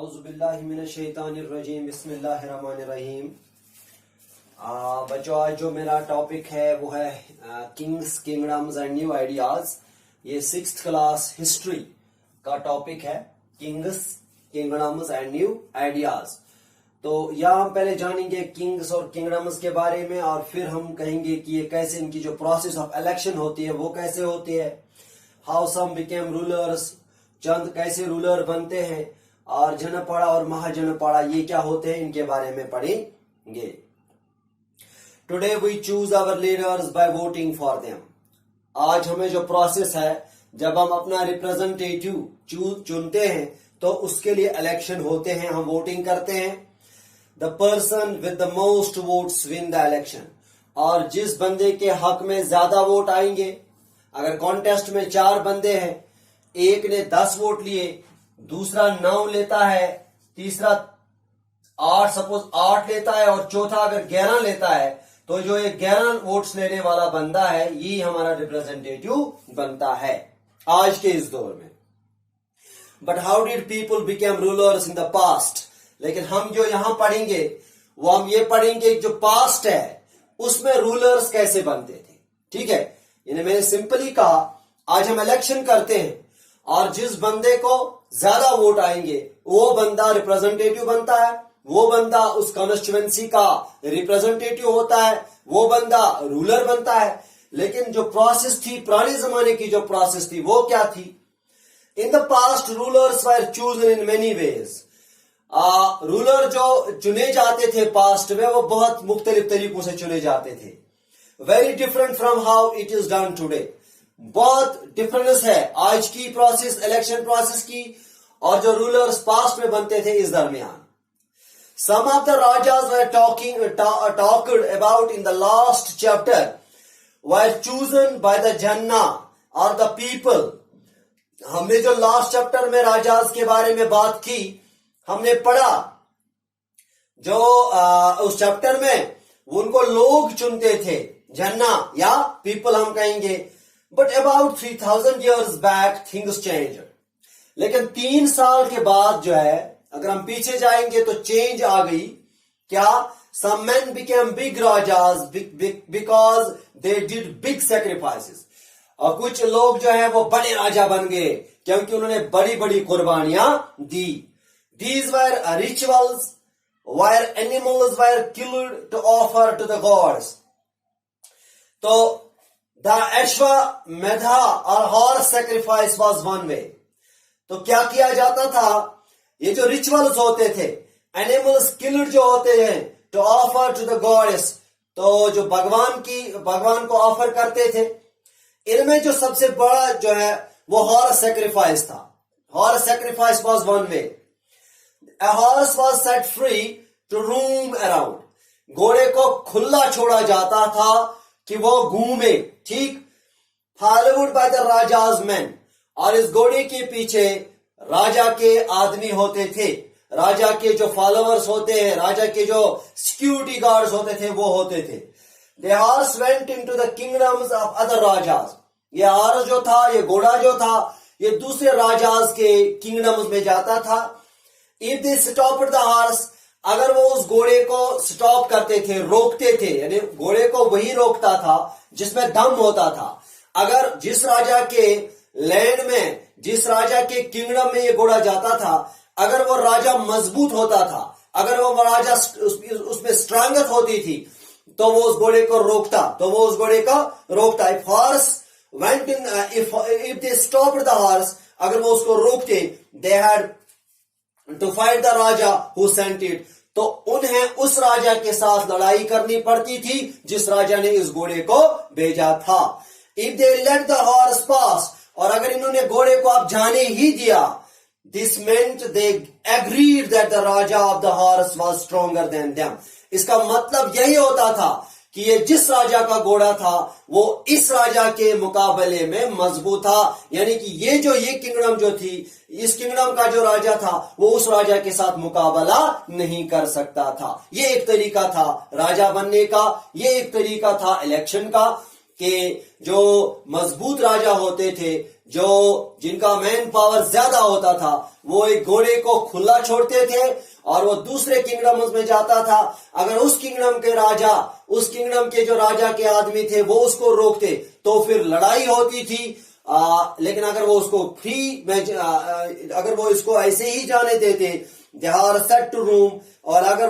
औज़ुबिल्लाहिमिनश्शैतानिर्रजीम बिस्मिल्लाहिर्रहमानिर्रहीम। बच्चों, आज जो मेरा टॉपिक है वो है Kings, kingdoms and new ideas. ये 6th क्लास हिस्ट्री का टॉपिक है, Kings, kingdoms and new ideas. तो यहाँ हम पहले जानेंगे किंग्स और किंगडम्स के बारे में, और फिर हम कहेंगे कि ये कैसे, इनकी जो प्रोसेस ऑफ इलेक्शन होती है वो कैसे होती है, हाउ सम बिकेम रूलर्स, चंद कैसे रूलर बनते हैं, और जनपड़ा और महाजनपड़ा ये क्या होते हैं, इनके बारे में पढ़ेंगे। Today we choose our leaders by voting for them. आज हमें जो प्रोसेस है, जब हम अपना रिप्रेजेंटेटिव चुनते हैं तो उसके लिए इलेक्शन होते हैं, हम वोटिंग करते हैं। The person with the most votes win the election. और जिस बंदे के हक में ज्यादा वोट आएंगे, अगर कॉन्टेस्ट में 4 बंदे हैं, एक ने 10 वोट लिए, दूसरा 9 लेता है, तीसरा 8 लेता है, और चौथा अगर 11 लेता है, तो जो ये 11 वोट्स लेने वाला बंदा है, ये हमारा रिप्रेजेंटेटिव बनता है आज के इस दौर में। But how did people became rulers in the past. लेकिन हम जो यहां पढ़ेंगे वो हम ये पढ़ेंगे जो पास्ट है उसमें रूलर्स कैसे बनते थे। ठीक है, यानी मैंने सिंपली कहा, आज हम इलेक्शन करते हैं और जिस बंदे को ज्यादा वोट आएंगे वो बंदा रिप्रेजेंटेटिव बनता है, वो बंदा उस कॉन्स्टिट्यूएंसी का रिप्रेजेंटेटिव होता है, वो बंदा रूलर बनता है। लेकिन जो प्रोसेस थी, पुराने जमाने की जो प्रोसेस थी, वो क्या थी? In the past rulers were chosen in many ways. Ruler जो चुने जाते थे पास्ट में, वो बहुत मुख्तलिफ तरीकों से चुने जाते थे। Very different from how it is done today. बहुत डिफरेंस है आज की प्रोसेस, इलेक्शन प्रोसेस की, और जो रूलर्स पास्ट में बनते थे इस दरमियान। Some of the rajas were talked about in the last chapter were chosen by the jana और द पीपल। हमने जो लास्ट चैप्टर में राजाज के बारे में बात की, हमने पढ़ा जो उस चैप्टर में उनको लोग चुनते थे, जन्ना या पीपल हम कहेंगे। But about 3000 years back things change. लेकिन 3 साल के बाद जो है, अगर हम पीछे जाएंगे तो चेंज आ गई। क्या? सम men became big rajas because they did big sacrifices। और कुछ लोग जो है वो बड़े राजा बन गए क्योंकि उन्होंने बड़ी बड़ी कुर्बानियां दी। These were rituals where animals were killed to offer to the gods। तो the Ashwamedha or horse sacrifice was one way। तो क्या किया जाता था? ये जो रिचुअल्स होते थे, एनिमल्स किल्ड जो होते हैं to offer to the goddess, तो जो भगवान को ऑफर करते थे, इनमें जो सबसे बड़ा जो है वो हॉर्स सेक्रीफाइस था। Horse sacrifice was one way. A horse was set free to roam around। घोड़े को खुला छोड़ा जाता था कि वो घूमे। ठीक, followed by the rajas men। और इस घोड़े के पीछे राजा के आदमी होते थे, राजा के जो फॉलोअर्स होते हैं, राजा के जो सिक्योरिटी गार्ड्स होते थे, वो होते थे। The horse went into the kingdoms of other राजाज। ये हॉर्स जो था, ये घोड़ा जो था, ये दूसरे राजाज के किंगडम्स में जाता था। If they stopped the horse, अगर वो उस घोड़े को स्टॉप करते थे, रोकते थे, यानी घोड़े को वही रोकता था जिसमें दम होता था। अगर जिस राजा के लैंड में, जिस राजा के किंगडम में ये घोड़ा जाता था, अगर वो राजा मजबूत होता था, अगर वो राजा उसमें स्ट्रांगत होती थी, तो वो उस घोड़े को रोकता। If horse went in, if they stopped the horse, अगर वो उसको रोकते, they had to fight the Raja who sent it। तो उन्हें उस राजा के साथ लड़ाई करनी पड़ती थी जिस राजा ने इस घोड़े को भेजा था। If they let the horse pass, और अगर इन्होंने घोड़े को अब जाने ही दिया, this meant they agreed that the Raja of the horse was stronger than them। इसका मतलब यही होता था कि ये जिस राजा का घोड़ा था वो इस राजा के मुकाबले में मजबूत था। यानी कि ये किंगडम जो थी, इस किंगडम का जो राजा था वो उस राजा के साथ मुकाबला नहीं कर सकता था। ये एक तरीका था राजा बनने का, ये एक तरीका था इलेक्शन का, कि जो मजबूत राजा होते थे, जो जिनका मैन पावर ज्यादा होता था वो एक घोड़े को खुला छोड़ते थे और वो दूसरे किंगडम में जाता था। अगर उस किंगडम के राजा, उस किंगडम के जो राजा के आदमी थे वो उसको रोकते तो फिर लड़ाई होती थी। लेकिन अगर वो उसको फ्री में अगर वो इसको ऐसे ही जाने देते, they are set to roam, और अगर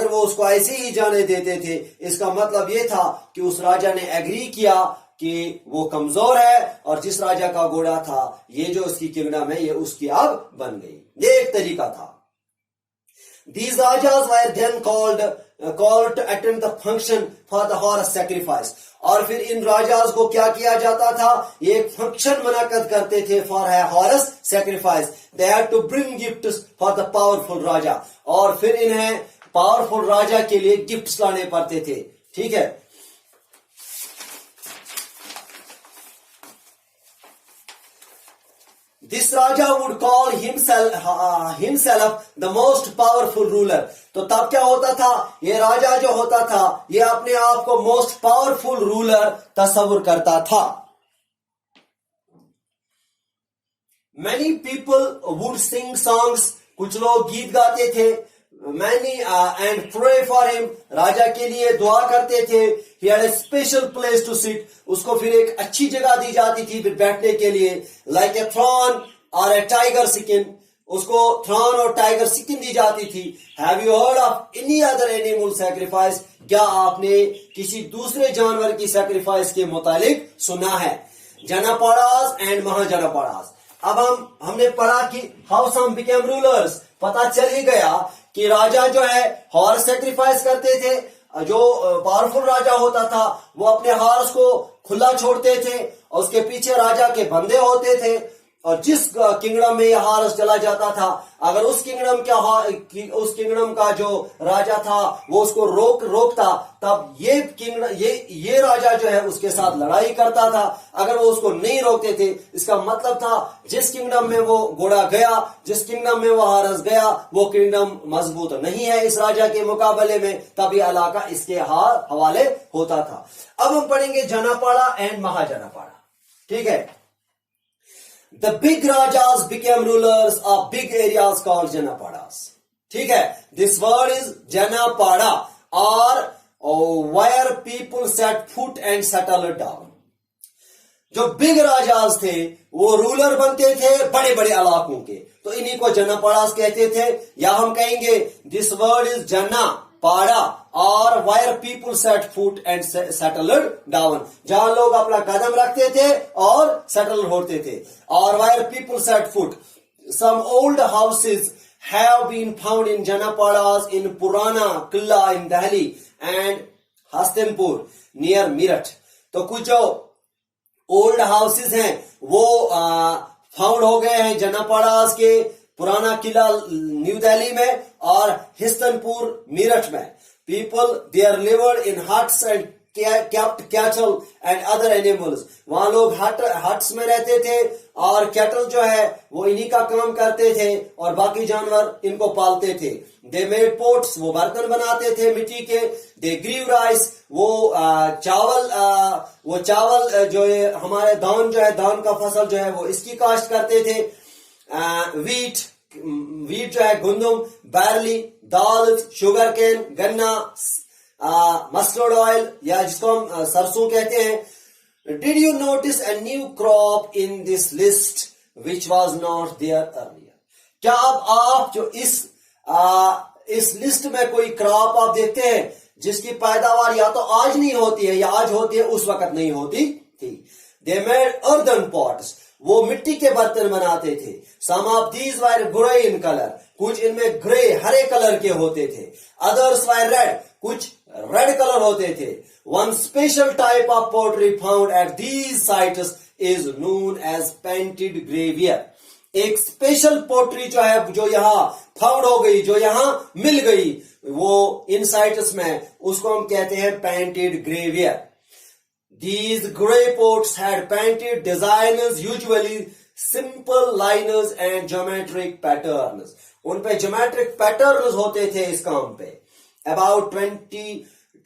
वो उसको ऐसे ही जाने देते थे, इसका मतलब ये था कि उस राजा ने एग्री किया कि वो कमजोर है और जिस राजा का घोड़ा था, ये जो उसकी किंगडम है, ये उसकी अब बन गई। ये एक तरीका था। These rajas were then called to attend the function for the horse sacrifice. और फिर इन राजाज को क्या किया जाता था, ये एक फंक्शन मुनक्कद करते थे for horse sacrifice. They had to bring gifts for the powerful raja, और फिर इन्हें पावरफुल राजा के लिए गिफ्ट्स लाने पड़ते थे। ठीक है, This Raja would call himself the most powerful ruler. तो तब क्या होता था, ये राजा जो होता था ये अपने आप को मोस्ट पावरफुल रूलर तस्वुर करता था। Many people would sing songs, कुछ लोग गीत गाते थे। Many and pray for him, राजा के लिए दुआ करते थे। He had a special place to sit, उसको फिर एक अच्छी जगह दी जाती थी फिर बैठने के लिए। Like a throne or a tiger skin, उसको throne और tiger skin दी जाती थी। Have you heard of any other animal sacrifice? क्या आपने किसी दूसरे जानवर की sacrifice के मुतालिक सुना है? Janapadas and Mahajanapadas। अब हमने पढ़ा कि how some became rulers, पता चल ही गया कि राजा जो है हॉर्स सैक्रिफाइस करते थे। जो पावरफुल राजा होता था वो अपने हॉर्स को खुला छोड़ते थे और उसके पीछे राजा के बंदे होते थे, और जिस किंगडम में ये हॉर्स चला जाता था, अगर उस किंगडम का जो राजा था वो उसको रोकता, तब ये राजा जो है उसके साथ लड़ाई करता था। अगर वो उसको नहीं रोकते थे, इसका मतलब था जिस किंगडम में वो घोड़ा गया, जिस किंगडम में वो हॉर्स गया, वो किंगडम मजबूत नहीं है इस राजा के मुकाबले में, तब ये इलाका इसके हवाले होता था। अब हम पढ़ेंगे जनापाड़ा एंड महाजनापाड़ा। ठीक है, The big rajas became rulers of big areas called Janapadas. ठीक है, this word is Janapada, or where people set foot and settled down. जो बिग राजाज थे वो रूलर बनते थे बड़े बड़े इलाकों के, तो इन्हीं को जनापाड़ास कहते थे। या हम कहेंगे दिस वर्ड इज जना पाड़ा, और where people set foot and settled down, जहां लोग अपना कदम रखते थे और सेटल होते थे। और where people set foot, some old houses have been found in janapadas in Purana Qila in Delhi and Hastinapur near Meerut. तो कुछ जो ओल्ड हाउसेज हैं वो फाउंड हो गए हैं जनापाड़ास के पुराना किला न्यू दिल्ली में और हिस्तनपुर मीरठ में। People there lived in huts and kept cattle and other animals, वहां लोग हट्स में रहते थे और कैटल जो है वो इन्हीं का काम करते थे और बाकी जानवर इनको पालते थे। दे मेड पोट्स, वो बर्तन बनाते थे मिट्टी के। दे ग्रीव राइस, वो चावल जो है हमारे धान जो है, धान का फसल जो है वो इसकी काश्त करते थे। वीट जो है गंदम, बैरली, दाल, शुगर केन, गन्ना, मस्टर्ड ऑयल या जिसको हम सरसों कहते हैं। Did you notice a new crop in this list which was not there earlier? क्या अब आप जो इस लिस्ट में कोई क्रॉप आप देखते हैं जिसकी पैदावार या तो आज नहीं होती है या आज होती है उस वक्त नहीं होती थी। दे मेड अर्दन पॉट्स, वो मिट्टी के बर्तन बनाते थे। Some of these were grey in colour, कुछ इनमें ग्रे हरे कलर के होते थे। अदर्स वर रेड, कुछ रेड कलर होते थे। One special type of pottery found at these sites is known as painted greyware. एक स्पेशल पोट्री जो है जो यहां फाउंड हो गई, जो यहां मिल गई, वो इन साइट्स में, उसको हम कहते हैं painted ग्रेवियर। These grey pots had painted designs, usually simple lines and geometric patterns. उन पे geometric patterns होते थे इस काम पे। About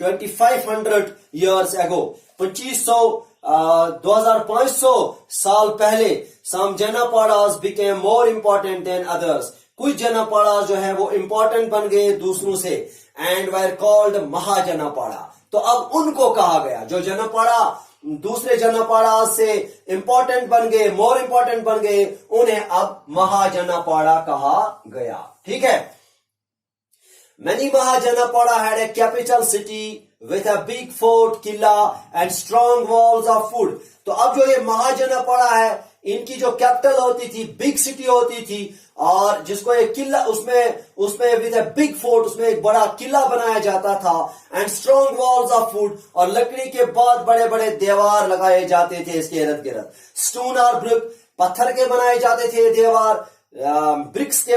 2500 years ago, 2500 साल पहले some Janapadas became more important than others. कुछ जनापाड़ा जो है वो इंपॉर्टेंट बन गए दूसरों से एंड वर कॉल्ड महाजनापाड़ा। तो अब उनको कहा गया जो जनापाड़ा दूसरे जनापाड़ा से इंपॉर्टेंट बन गए, मोर इंपॉर्टेंट बन गए, उन्हें अब महाजनापाड़ा कहा गया। ठीक है। Many Mahajanapada had a capital city with a big fort, Qila and strong walls of wood. तो अब जो ये महाजनापाड़ा है इनकी जो कैपिटल होती थी, बिग सिटी होती थी, और जिसको एक किला उसमें विद अ बिग फोर्ट, उसमें एक बड़ा किला बनाया जाता था, and strong walls of would, और लकड़ी के बहुत बड़े बड़े दीवार लगाए जाते थे इसके इर्द गिर्द। स्टोन और ब्रिक, पत्थर के बनाए जाते थे दीवार, ब्रिक्स के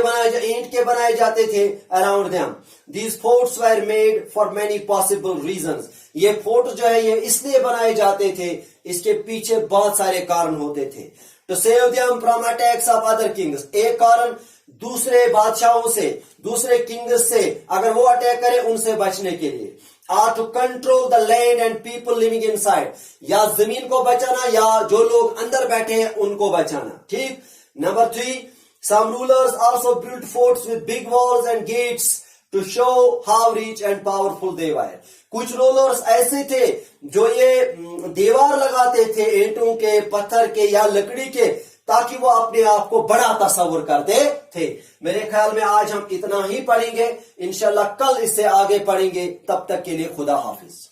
ईंट के बनाए जाते थे around them. These forts were made for many possible reasons. ये फोर्ट जो है ये इसलिए बनाए जाते थे, इसके पीछे बहुत सारे कारण होते थे। To save them from attacks of other kings, एक कारण दूसरे बादशाहों से, दूसरे किंग्स से अगर वो अटैक करें उनसे बचने के लिए। Or to control the land and people living inside, या जमीन को बचाना या जो लोग अंदर बैठे हैं उनको बचाना। ठीक। Number 3, some rulers also built forts with big walls and gates to show how rich and powerful they were. कुछ रूलर्स ऐसे थे जो ये दीवार लगाते थे ईंटों के, पत्थर के या लकड़ी के, ताकि वो अपने आप को बड़ा तस्वर करते थे। मेरे ख्याल में आज हम इतना ही पढ़ेंगे, इंशाल्लाह कल इससे आगे पढ़ेंगे। तब तक के लिए खुदा हाफिज।